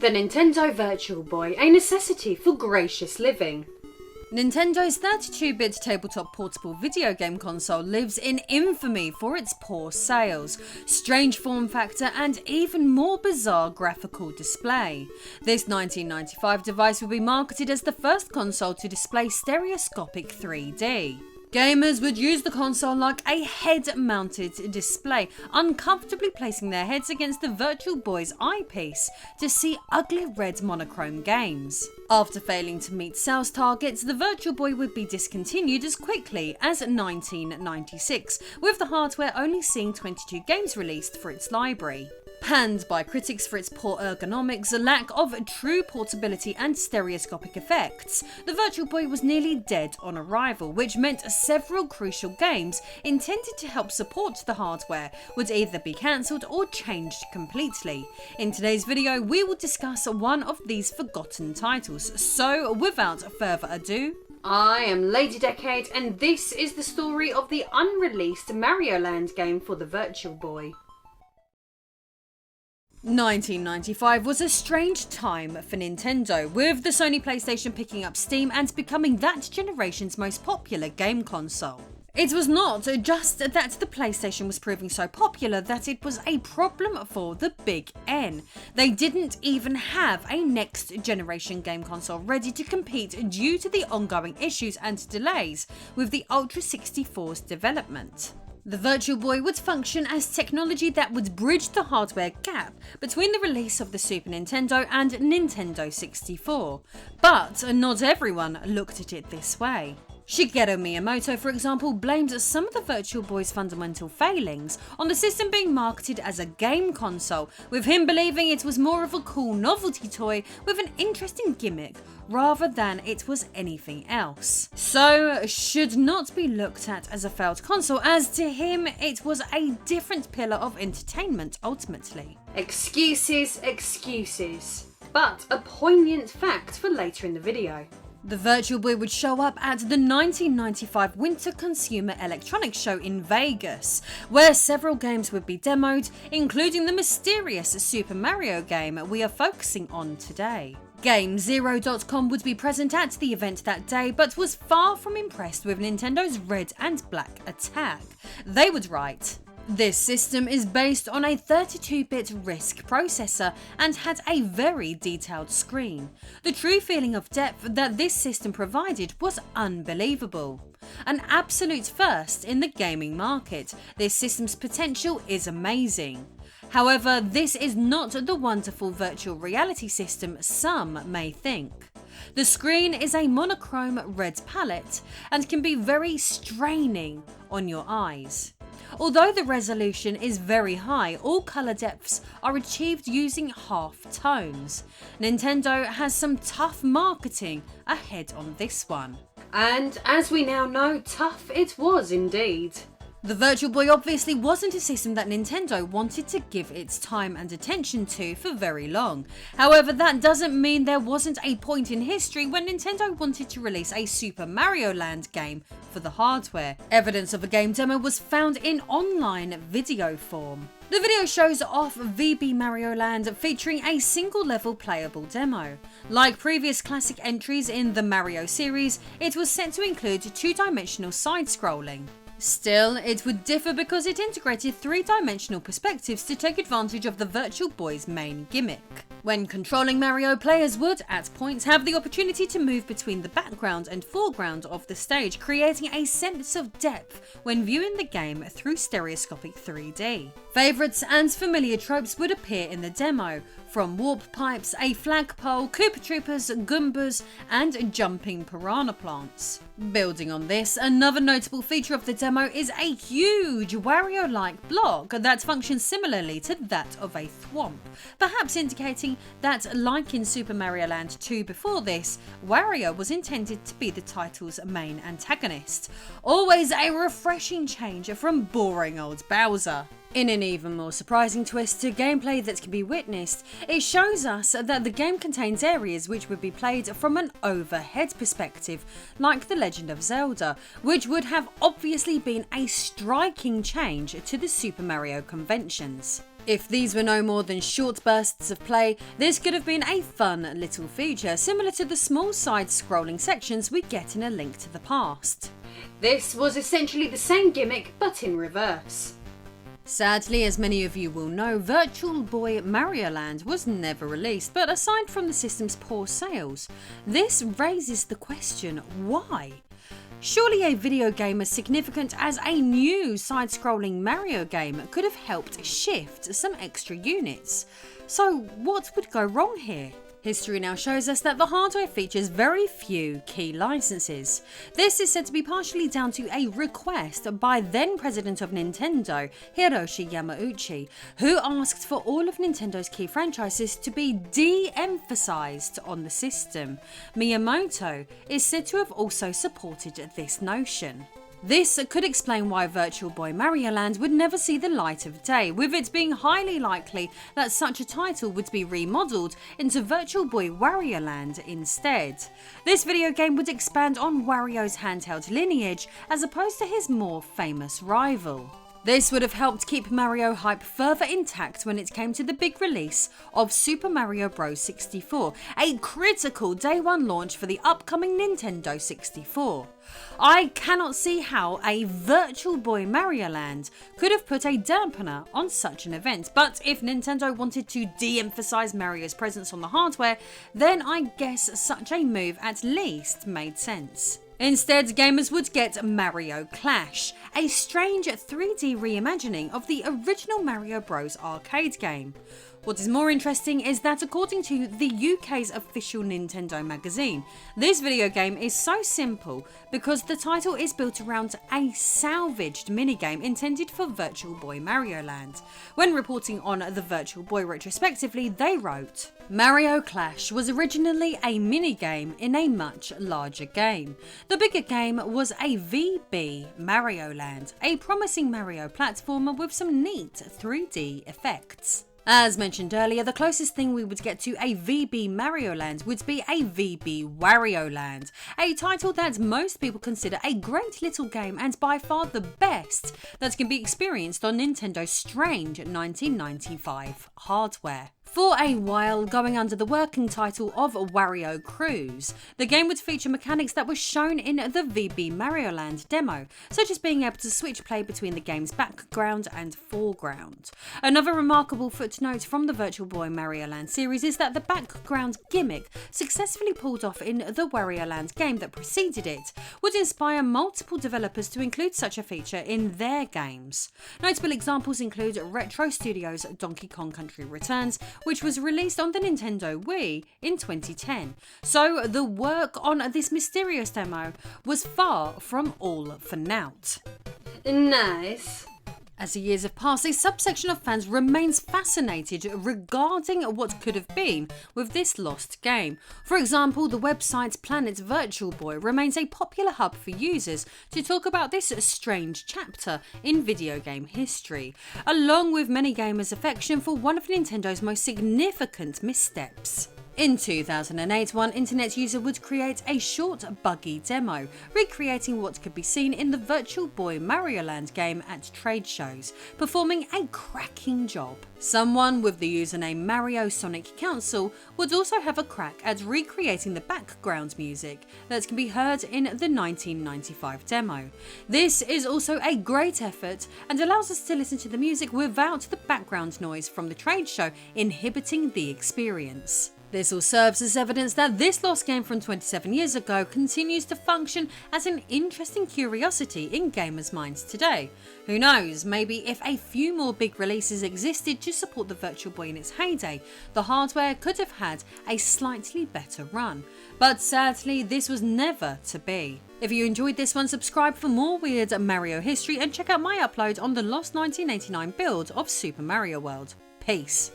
The Nintendo Virtual Boy, a necessity for gracious living. Nintendo's 32-bit tabletop portable video game console lives in infamy for its poor sales, strange form factor and even more bizarre graphical display. This 1995 device will be marketed as the first console to display stereoscopic 3D. Gamers would use the console like a head-mounted display, uncomfortably placing their heads against the Virtual Boy's eyepiece to see ugly red monochrome games. After failing to meet sales targets, the Virtual Boy would be discontinued as quickly as 1996, with the hardware only seeing 22 games released for its library. Panned by critics for its poor ergonomics, lack of true portability and stereoscopic effects, the Virtual Boy was nearly dead on arrival, which meant several crucial games intended to help support the hardware would either be cancelled or changed completely. In today's video, we will discuss one of these forgotten titles, so without further ado, I am Lady Decade, and this is the story of the unreleased Mario Land game for the Virtual Boy. 1995 was a strange time for Nintendo, with the Sony PlayStation picking up steam and becoming that generation's most popular game console. It was not just that the PlayStation was proving so popular that it was a problem for the Big N. They didn't even have a next generation game console ready to compete due to the ongoing issues and delays with the Ultra 64's development. The Virtual Boy would function as technology that would bridge the hardware gap between the release of the Super Nintendo and Nintendo 64. But not everyone looked at it this way. Shigeru Miyamoto, for example, blamed some of the Virtual Boy's fundamental failings on the system being marketed as a game console, with him believing it was more of a cool novelty toy with an interesting gimmick rather than it was anything else. So, should not be looked at as a failed console, as to him it was a different pillar of entertainment ultimately. Excuses, excuses. But a poignant fact for later in the video. The Virtual Boy would show up at the 1995 Winter Consumer Electronics Show in Vegas, where several games would be demoed, including the mysterious Super Mario game we are focusing on today. GameZero.com would be present at the event that day, but was far from impressed with Nintendo's red and black attack. They would write, "This system is based on a 32-bit RISC processor and had a very detailed screen. The true feeling of depth that this system provided was unbelievable. An absolute first in the gaming market. This system's potential is amazing. However, this is not the wonderful virtual reality system some may think. The screen is a monochrome red palette and can be very straining on your eyes. Although the resolution is very high, all colour depths are achieved using half tones. Nintendo has some tough marketing ahead on this one." And as we now know, tough it was indeed. The Virtual Boy obviously wasn't a system that Nintendo wanted to give its time and attention to for very long. However, that doesn't mean there wasn't a point in history when Nintendo wanted to release a Super Mario Land game for the hardware. Evidence of a game demo was found in online video form. The video shows off VB Mario Land featuring a single level playable demo. Like previous classic entries in the Mario series, it was set to include two-dimensional side-scrolling. Still, it would differ because it integrated three-dimensional perspectives to take advantage of the Virtual Boy's main gimmick. When controlling Mario, players would, at points, have the opportunity to move between the background and foreground of the stage, creating a sense of depth when viewing the game through stereoscopic 3D. Favourites and familiar tropes would appear in the demo, from warp pipes, a flagpole, Koopa Troopers, Goombas, and jumping piranha plants. Building on this, another notable feature of the demo is a huge Wario-like block that functions similarly to that of a thwomp, perhaps indicating that, like in Super Mario Land 2 before this, Wario was intended to be the title's main antagonist. Always a refreshing change from boring old Bowser. In an even more surprising twist to gameplay that can be witnessed, it shows us that the game contains areas which would be played from an overhead perspective, like The Legend of Zelda, which would have obviously been a striking change to the Super Mario conventions. If these were no more than short bursts of play, this could have been a fun little feature similar to the small side-scrolling sections we get in A Link to the Past. This was essentially the same gimmick but in reverse. Sadly, as many of you will know, Virtual Boy Mario Land was never released, but aside from the system's poor sales, this raises the question, why? Surely a video game as significant as a new side-scrolling Mario game could have helped shift some extra units. So what would go wrong here? History now shows us that the hardware features very few key licenses. This is said to be partially down to a request by then President of Nintendo, Hiroshi Yamauchi, who asked for all of Nintendo's key franchises to be de-emphasized on the system. Miyamoto is said to have also supported this notion. This could explain why Virtual Boy Mario Land would never see the light of day, with it being highly likely that such a title would be remodelled into Virtual Boy Wario Land instead. This video game would expand on Wario's handheld lineage as opposed to his more famous rival. This would have helped keep Mario hype further intact when it came to the big release of Super Mario Bros. 64, a critical day one launch for the upcoming Nintendo 64. I cannot see how a Virtual Boy Mario Land could have put a dampener on such an event, but if Nintendo wanted to de-emphasize Mario's presence on the hardware, then I guess such a move at least made sense. Instead, gamers would get Mario Clash, a strange 3D reimagining of the original Mario Bros. Arcade game. What is more interesting is that according to the UK's official Nintendo magazine, this video game is so simple because the title is built around a salvaged minigame intended for Virtual Boy Mario Land. When reporting on the Virtual Boy retrospectively, they wrote, "Mario Clash was originally a minigame in a much larger game. The bigger game was a VB Mario Land, a promising Mario platformer with some neat 3D effects." As mentioned earlier, the closest thing we would get to a VB Mario Land would be a VB Wario Land, a title that most people consider a great little game and by far the best that can be experienced on Nintendo's strange 1995 hardware. For a while, going under the working title of Wario Cruise, the game would feature mechanics that were shown in the VB Mario Land demo, such as being able to switch play between the game's background and foreground. Another remarkable footnote from the Virtual Boy Mario Land series is that the background gimmick successfully pulled off in the Wario Land game that preceded it would inspire multiple developers to include such a feature in their games. Notable examples include Retro Studios' Donkey Kong Country Returns, which was released on the Nintendo Wii in 2010. So the work on this mysterious demo was far from all for naught. Nice. As the years have passed, a subsection of fans remains fascinated regarding what could have been with this lost game. For example, the website Planet Virtual Boy remains a popular hub for users to talk about this strange chapter in video game history, along with many gamers' affection for one of Nintendo's most significant missteps. In 2008, one internet user would create a short, buggy demo, recreating what could be seen in the Virtual Boy Mario Land game at trade shows, performing a cracking job. Someone with the username Mario Sonic Council would also have a crack at recreating the background music that can be heard in the 1995 demo. This is also a great effort and allows us to listen to the music without the background noise from the trade show inhibiting the experience. This all serves as evidence that this lost game from 27 years ago continues to function as an interesting curiosity in gamers' minds today. Who knows, maybe if a few more big releases existed to support the Virtual Boy in its heyday, the hardware could have had a slightly better run. But sadly, this was never to be. If you enjoyed this one, subscribe for more weird Mario history and check out my upload on the lost 1989 build of Super Mario World. Peace.